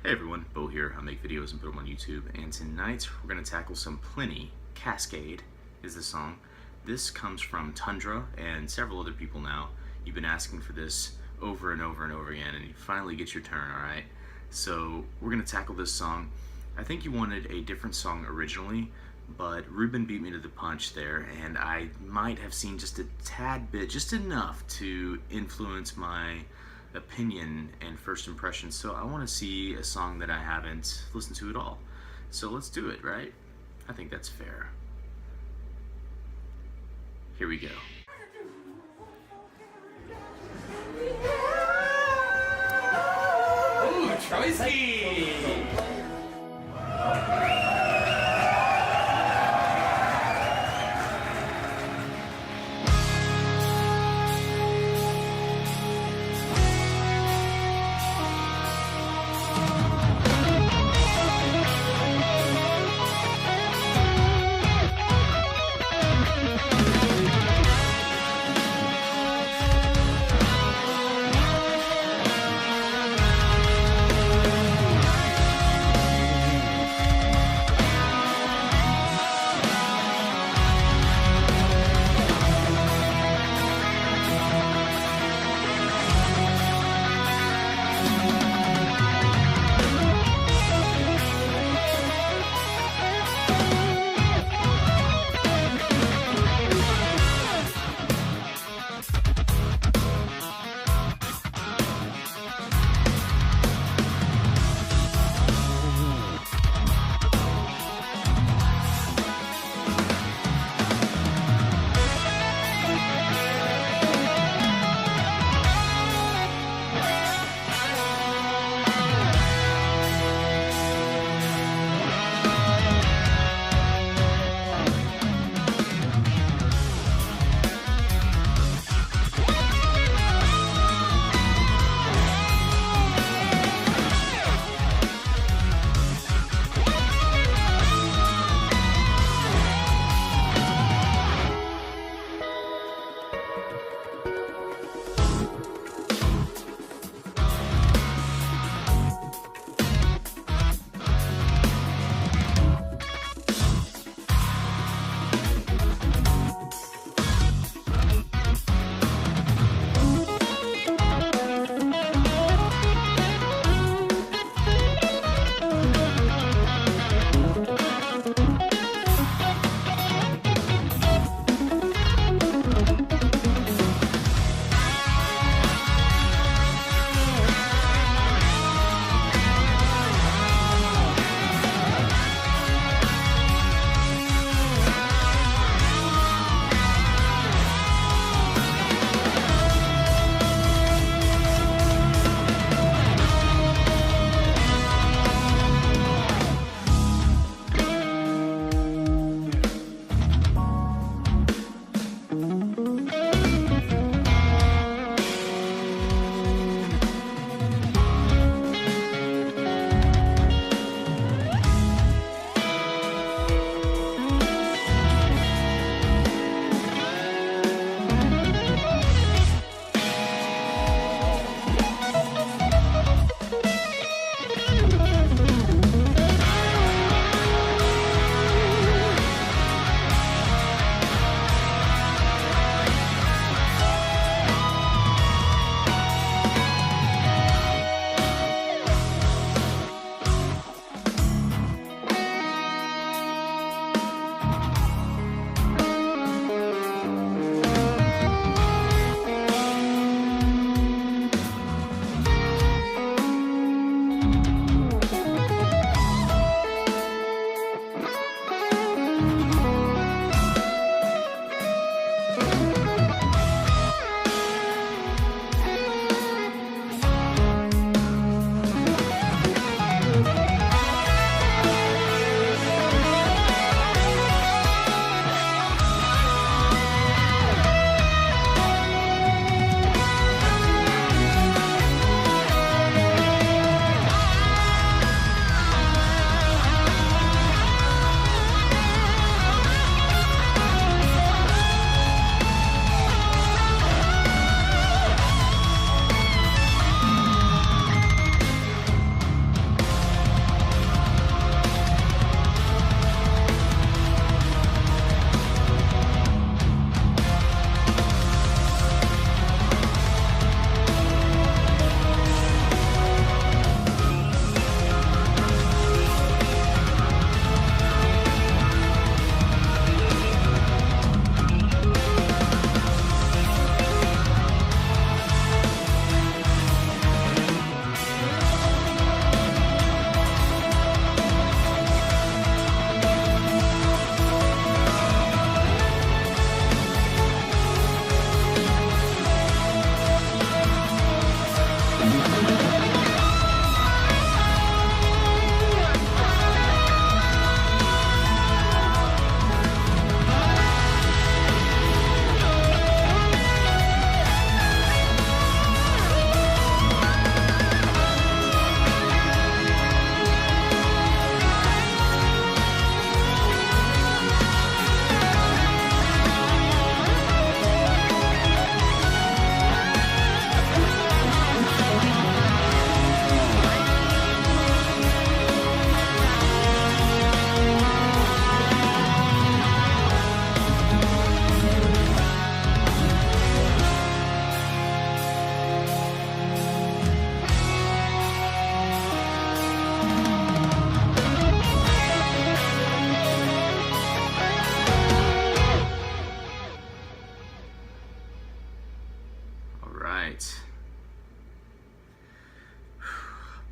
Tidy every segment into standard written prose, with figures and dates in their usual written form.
Hey everyone, Bo here. I make videos and put them on YouTube, and tonight we're going to tackle some Plini. Cascade is the song. This comes from Tundra and several other people now. You've been asking for this over and over and over again, and you finally get your turn, alright? So we're going to tackle this song. I think you wanted a different song originally, but Ruben beat me to the punch there, and I might have seen just a tad bit, just enough to influence my opinion and first impressions. So I want to see a song that I haven't listened to at all. So let's do it, right? I think that's fair. Here we go. Ooh, Troyski!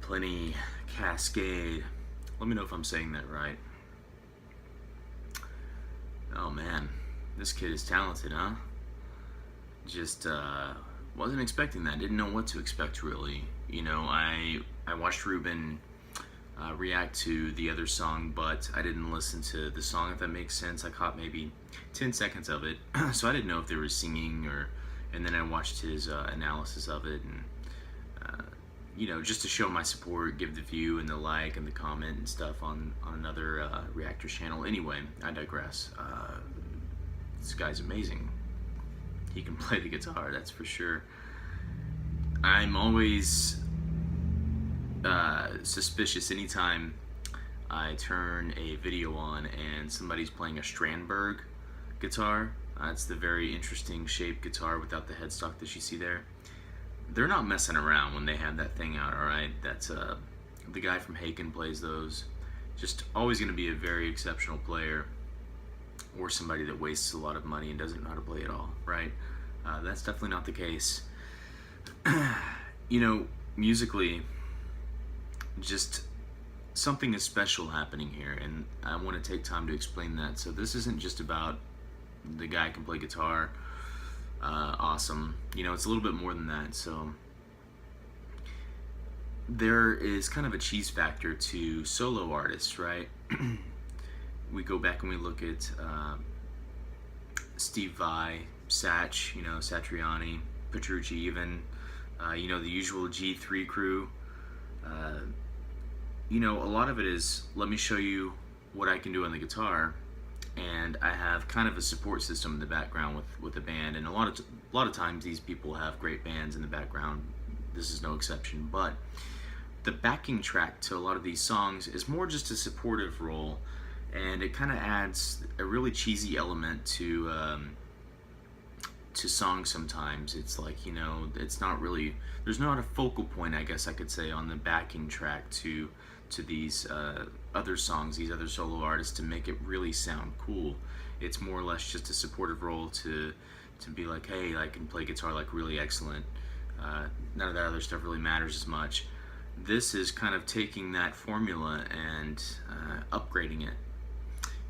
Plini, Cascade. Let me know if I'm saying that right. Oh man, this kid is talented, huh? Just wasn't expecting that. Didn't know what to expect really. You know, I watched Ruben react to the other song, but I didn't listen to the song, if that makes sense. I caught maybe 10 seconds of it, so I didn't know if they were singing or. And then I watched his analysis of it, and you know, just to show my support, give the view and the like and the comment and stuff on another reactor's channel. Anyway, I digress. This guy's amazing. He can play the guitar, that's for sure. I'm always suspicious anytime I turn a video on and somebody's playing a Strandberg guitar. It's the very interesting shaped guitar without the headstock that you see there. They're not messing around when they have that thing out, alright? That's the guy from Haken plays those. Just always going to be a very exceptional player, or somebody that wastes a lot of money and doesn't know how to play at all, right? That's definitely not the case. You know, musically, just something is special happening here, and I want to take time to explain that. So this isn't just about the guy can play guitar, awesome. You know, it's a little bit more than that. So there is kind of a cheese factor to solo artists, right? We go back and we look at Steve Vai, Satch, you know, Satriani, Petrucci even, you know, the usual G3 crew. You know, a lot of it is, let me show you what I can do on the guitar, and I have kind of a support system in the background with the band, and a lot of times these people have great bands in the background. This is no exception, but the backing track to a lot of these songs is more just a supportive role, and it kind of adds a really cheesy element to songs sometimes. It's like, you know, it's not really, there's not a focal point, I guess I could say, on the backing track to these other songs, these other solo artists, to make it really sound cool. It's more or less just a supportive role to be like, hey, I can play guitar like really excellent. None of that other stuff really matters as much. This is kind of taking that formula and upgrading it,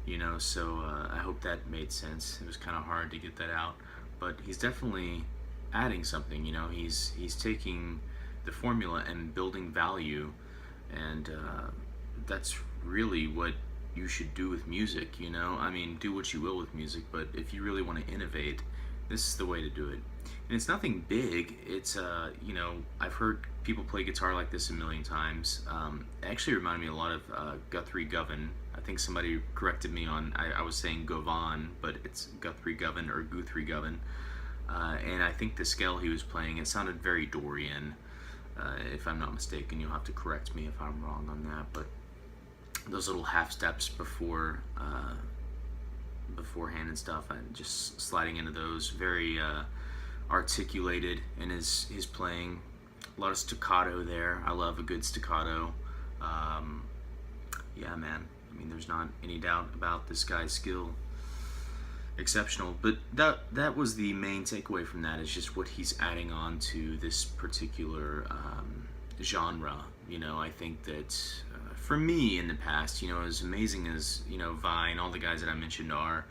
you know. So I hope that made sense. It was kind of hard to get that out, but he's definitely adding something, you know. He's taking the formula and building value, and that's really what you should do with music, you know. I mean, do what you will with music, but if you really want to innovate, this is the way to do it. And it's nothing big. It's you know, I've heard people play guitar like this a million times. It actually reminded me a lot of Guthrie Govan. I think somebody corrected me on, I was saying Govan, but it's Guthrie Govan or Guthrie Govan. And I think the scale he was playing, it sounded very Dorian, if I'm not mistaken. You'll have to correct me if I'm wrong on that, but those little half steps beforehand and stuff, and just sliding into those, very articulated in his playing. A lot of staccato there. I love a good staccato. Yeah, man. I mean, there's not any doubt about this guy's skill. Exceptional. But that was the main takeaway from that, is just what he's adding on to this particular genre. You know, I think that for me in the past, you know, as amazing as, you know, Vine, all the guys that I mentioned are,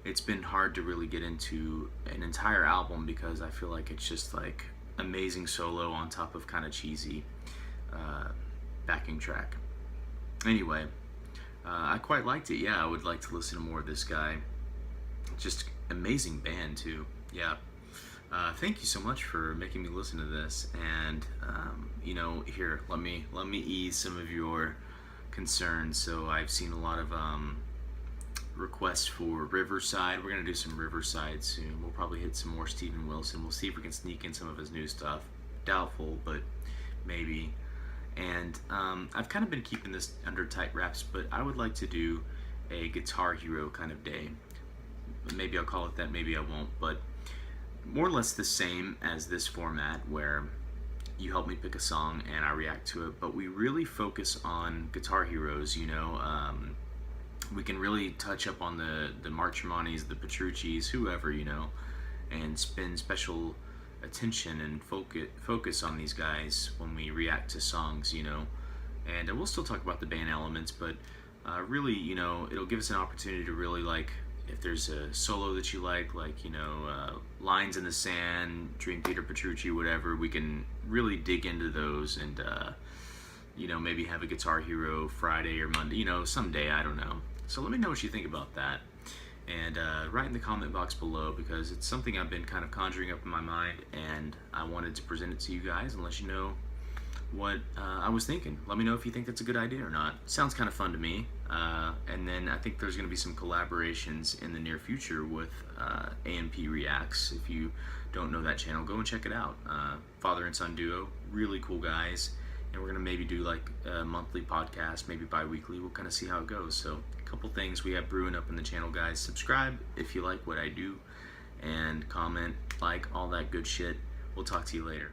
it's been hard to really get into an entire album, because I feel like it's just like amazing solo on top of kind of cheesy backing track. Anyway, I quite liked it. Yeah, I would like to listen to more of this guy. Just amazing band too. Yeah. Thank you so much for making me listen to this. And you know, here, let me ease some of your concerns. So I've seen a lot of requests for Riverside. We're gonna do some Riverside soon. We'll probably hit some more Steven Wilson. We'll see if we can sneak in some of his new stuff. Doubtful, but maybe. And I've kind of been keeping this under tight wraps, but I would like to do a Guitar Hero kind of day. Maybe I'll call it that, maybe I won't, but more or less the same as this format, where you help me pick a song and I react to it, but we really focus on guitar heroes, you know. We can really touch up on the Marchemanis, the Petruccis, whoever, you know, and spend special attention and focus on these guys when we react to songs, you know. and we'll still talk about the band elements, but really, you know, it'll give us an opportunity to really, like, if there's a solo that you like, you know, Lines in the Sand, Dream Theater Petrucci, whatever, we can really dig into those and, you know, maybe have a Guitar Hero Friday or Monday, you know, someday, I don't know. So let me know what you think about that. And write in the comment box below, because it's something I've been kind of conjuring up in my mind, and I wanted to present it to you guys and let you know what I was thinking. Let me know if you think that's a good idea or not. Sounds kind of fun to me. And then I think there's going to be some collaborations in the near future with AMP Reacts. If you don't know that channel, go and check it out. Father and son duo, really cool guys. And we're going to maybe do like a monthly podcast, maybe bi-weekly. We'll kind of see how it goes. So a couple things we have brewing up in the channel, guys. Subscribe if you like what I do, and comment, like, all that good shit. We'll talk to you later.